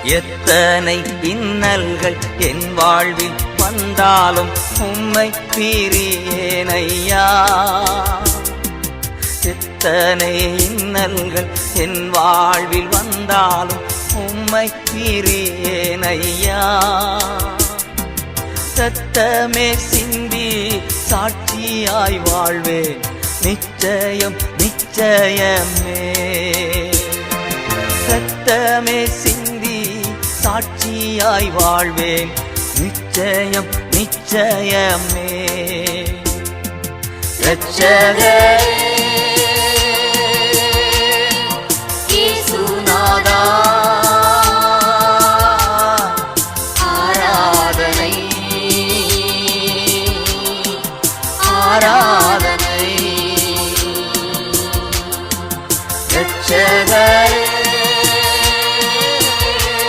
எத்தனை இன்னல்கள் என் வாழ்வில் வந்தாலும் உம்மை பிரியேனையா. எத்தனை இன்னல்கள் என் வாழ்வில் வந்தாலும் உம்மை பிரியேனையா. ரத்தமே சிந்தி சாட்சியாய் வாழ்வேன் நிச்சயம் நிச்சயமே. ரத்தமே சிந்தி சாட்சியாய் வாழ்வேன் நிச்சயம் நிச்சயமே. இரட்சகரே